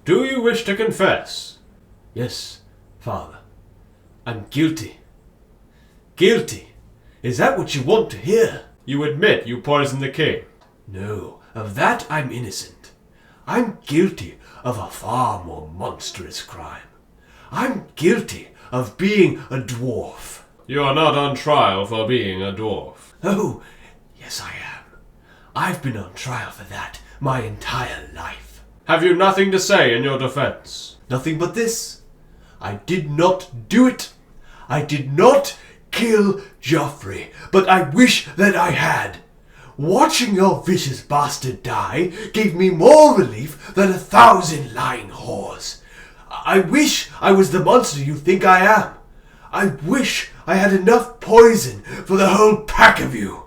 Do you wish to confess? Yes, Father. I'm guilty. Guilty. Is that what you want to hear? You admit you poisoned the king? No, of that I'm innocent. I'm guilty of a far more monstrous crime. I'm guilty of being a dwarf. You are not on trial for being a dwarf. Oh, yes I am. I've been on trial for that my entire life. Have you nothing to say in your defense? Nothing but this. I did not do it. I did not kill Joffrey, but I wish that I had. Watching your vicious bastard die gave me more relief than 1,000 lying whores. I wish I was the monster you think I am. I wish I had enough poison for the whole pack of you.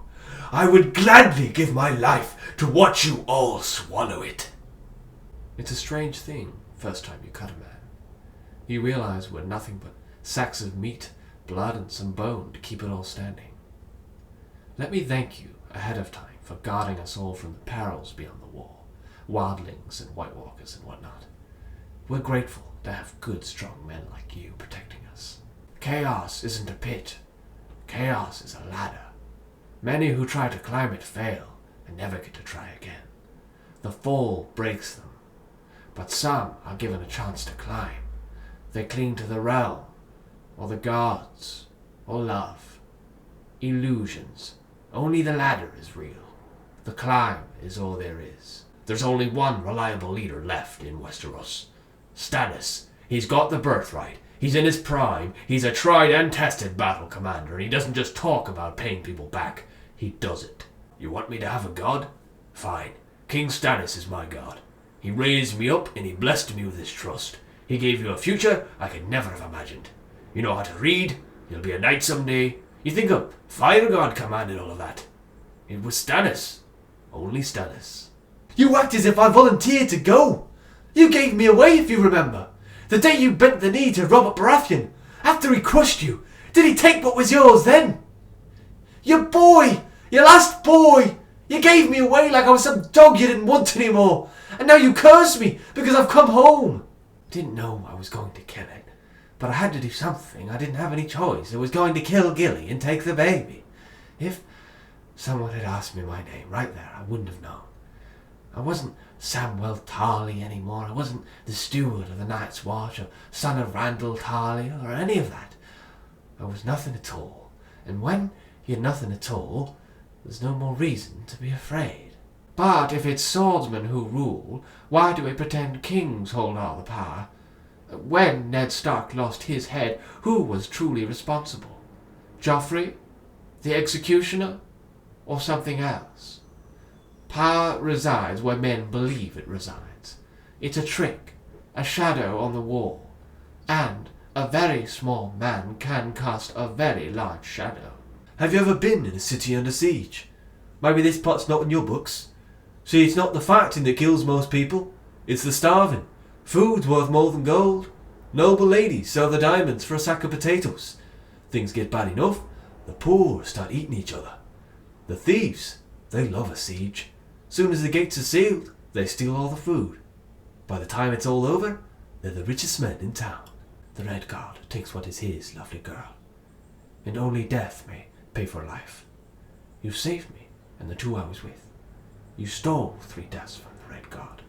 I would gladly give my life to watch you all swallow it. It's a strange thing, first time you cut a man. You realize we're nothing but sacks of meat, blood, and some bone to keep it all standing. Let me thank you ahead of time for guarding us all from the perils beyond the wall, wildlings and white walkers and whatnot. We're grateful to have good, strong men like you protecting us. Chaos isn't a pit. Chaos is a ladder. Many who try to climb it fail and never get to try again. The fall breaks them, but some are given a chance to climb. They cling to the realm, or the gods, or love. Illusions. Only the ladder is real. The climb is all there is. There's only one reliable leader left in Westeros. Stannis. He's got the birthright. He's in his prime. He's a tried and tested battle commander, and he doesn't just talk about paying people back. He does it. You want me to have a god? Fine. King Stannis is my god. He raised me up and he blessed me with his trust. He gave you a future I could never have imagined. You know how to read. You'll be a knight someday. You think a fire god commanded all of that? It was Stannis. Only Stannis. You act as if I volunteered to go. You gave me away, if you remember. The day you bent the knee to Robert Baratheon, after he crushed you. Did he take what was yours then? Your boy! Your last boy! You gave me away like I was some dog you didn't want anymore. And now you curse me because I've come home. I didn't know I was going to kill it. But I had to do something. I didn't have any choice. I was going to kill Gilly and take the baby. If someone had asked me my name right there, I wouldn't have known. I wasn't Samwell Tarly anymore. I wasn't the steward of the Night's Watch or son of Randall Tarly or any of that. I was nothing at all. And when you're nothing at all, there's no more reason to be afraid. But if it's swordsmen who rule, why do we pretend kings hold all the power? When Ned Stark lost his head, who was truly responsible? Joffrey? The executioner? Or something else? Power resides where men believe it resides. It's a trick, a shadow on the wall, and a very small man can cast a very large shadow. Have you ever been in a city under siege? Maybe this plot's not in your books. See, it's not the fighting that kills most people. It's the starving. Food's worth more than gold. Noble ladies sell their diamonds for a sack of potatoes. Things get bad enough, the poor start eating each other. The thieves, they love a siege. Soon as the gates are sealed, they steal all the food. By the time it's all over, they're the richest men in town. The Red Guard takes what is his, lovely girl. And only death may pay for life. You saved me and the two I was with. You stole 3 deaths from the Red Guard.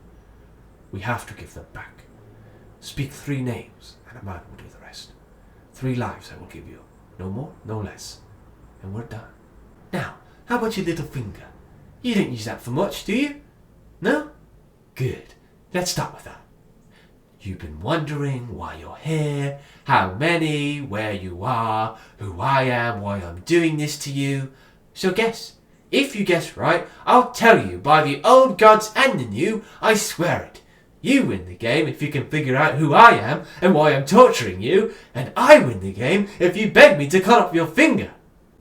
We have to give them back. Speak 3 names, and a man will do the rest. 3 lives I will give you. No more, no less. And we're done. Now, how about your little finger? You don't use that for much, do you? No? Good. Let's start with that. You've been wondering why you're here, how many, where you are, who I am, why I'm doing this to you. So guess. If you guess right, I'll tell you by the old gods and the new, I swear it. You win the game if you can figure out who I am and why I'm torturing you, and I win the game if you beg me to cut off your finger.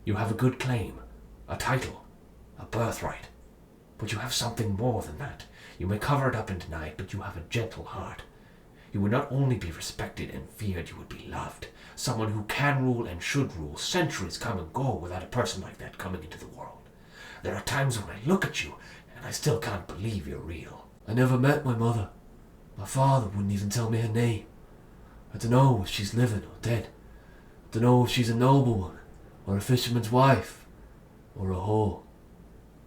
You have a good claim, a title, a birthright. But you have something more than that. You may cover it up and deny it, but you have a gentle heart. You would not only be respected and feared, you would be loved. Someone who can rule and should rule. Centuries come and go without a person like that coming into the world. There are times when I look at you and I still can't believe you're real. I never met my mother. My father wouldn't even tell me her name. I don't know if she's living or dead. I don't know if she's a noblewoman, or a fisherman's wife, or a whore.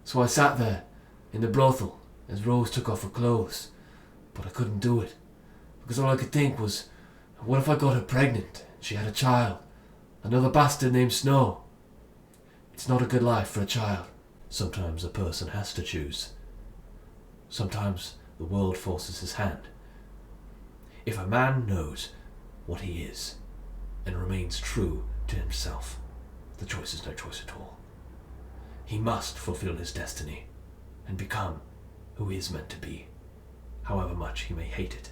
So I sat there, in the brothel, as Rose took off her clothes. But I couldn't do it, because all I could think was, what if I got her pregnant, and she had a child? Another bastard named Snow. It's not a good life for a child. Sometimes a person has to choose. Sometimes the world forces his hand. If a man knows what he is, and remains true to himself, the choice is no choice at all. He must fulfill his destiny, and become who he is meant to be, however much he may hate it.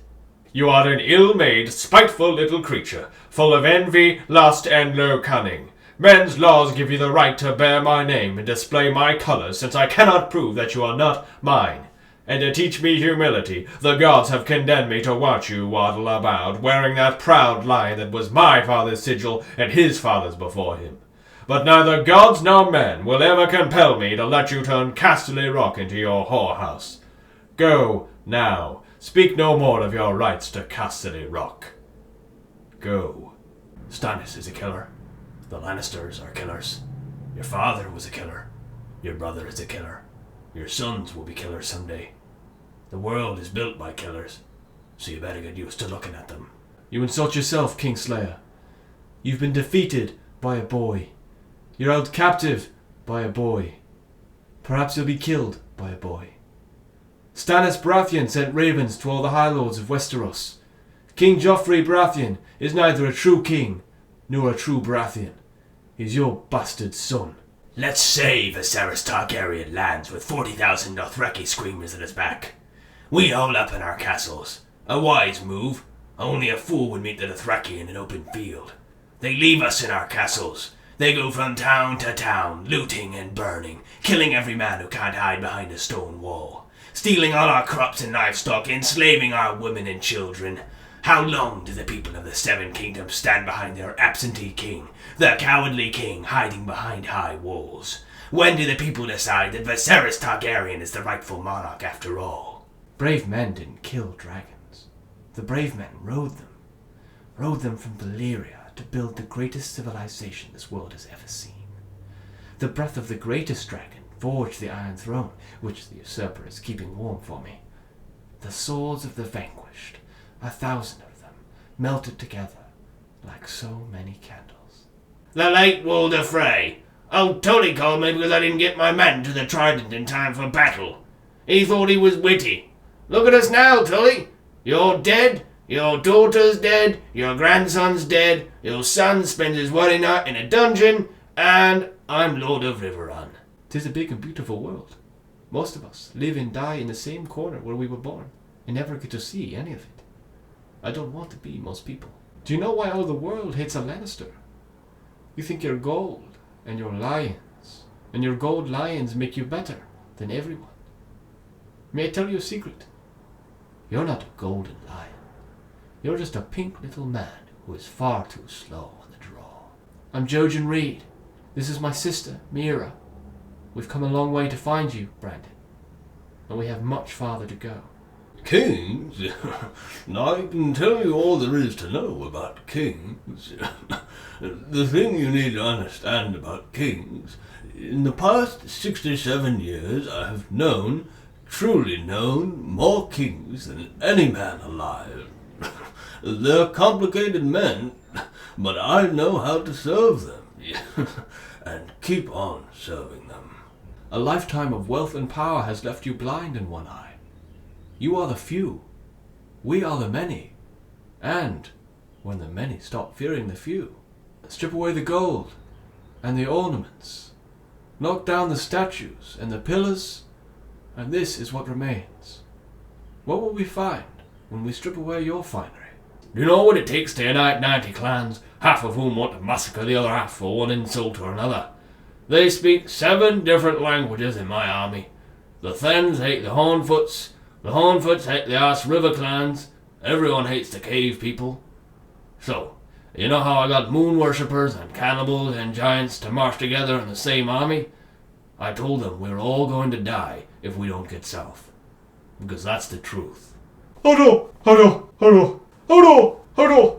You are an ill-made, spiteful little creature, full of envy, lust, and low cunning. Men's laws give you the right to bear my name and display my colours, since I cannot prove that you are not mine. And to teach me humility, the gods have condemned me to watch you waddle about, wearing that proud lion that was my father's sigil and his father's before him. But neither gods nor men will ever compel me to let you turn Casterly Rock into your whorehouse. Go, now. Speak no more of your rights to Casterly Rock. Go. Stannis is a killer. The Lannisters are killers. Your father was a killer. Your brother is a killer. Your sons will be killers someday. The world is built by killers, so you better get used to looking at them. You insult yourself, Kingslayer. You've been defeated by a boy. You're held captive by a boy. Perhaps you'll be killed by a boy. Stannis Boratheon sent ravens to all the High Lords of Westeros. King Joffrey Baratheon is neither a true king nor a true Baratheon. He's your bastard son. Let's say Viserys Targaryen lands with 40,000 Dothraki screamers at his back. We hole up in our castles. A wise move. Only a fool would meet the Dothraki in an open field. They leave us in our castles. They go from town to town, looting and burning, killing every man who can't hide behind a stone wall, stealing all our crops and livestock, enslaving our women and children. How long do the people of the Seven Kingdoms stand behind their absentee king, the cowardly king hiding behind high walls? When do the people decide that Viserys Targaryen is the rightful monarch after all? Brave men didn't kill dragons. The brave men rode them from Valyria to build the greatest civilization this world has ever seen. The breath of the greatest dragon forged the Iron Throne, which the usurper is keeping warm for me. The swords of the vanquished, 1,000 of them, melted together like so many candles. The late Walder Frey. Old Tully called me because I didn't get my men to the Trident in time for battle. He thought he was witty. Look at us now, Tully. You're dead, your daughter's dead, your grandson's dead, your son spends his wedding night in a dungeon, and I'm Lord of Riverrun. 'Tis a big and beautiful world. Most of us live and die in the same corner where we were born, and never get to see any of it. I don't want to be most people. Do you know why all the world hates a Lannister? You think you're gold, and you're lions, and your gold lions make you better than everyone. May I tell you a secret? You're not a golden lion. You're just a pink little man who is far too slow on the draw. I'm Jojen Reed. This is my sister, Mira. We've come a long way to find you, Brandon, and we have much farther to go. Kings? I can tell you all there is to know about kings. The thing you need to understand about kings, in the past 67 years I have truly known, more kings than any man alive. They're complicated men, but I know how to serve them, and keep on serving them. A lifetime of wealth and power has left you blind in one eye. You are the few. We are the many. And when the many stop fearing the few, strip away the gold and the ornaments, knock down the statues and the pillars, and this is what remains. What will we find when we strip away your finery? Do you know what it takes to unite 90 clans, half of whom want to massacre the other half for one insult or another? They speak 7 different languages in my army. The Thens hate the Hornfoots, the Hornfoots hate the Arse River clans, everyone hates the cave people. So, you know how I got moon worshippers and cannibals and giants to march together in the same army? I told them we're all going to die if we don't get south. Because that's the truth. Hodor! Hodor! Hodor! Hodor! Hodor!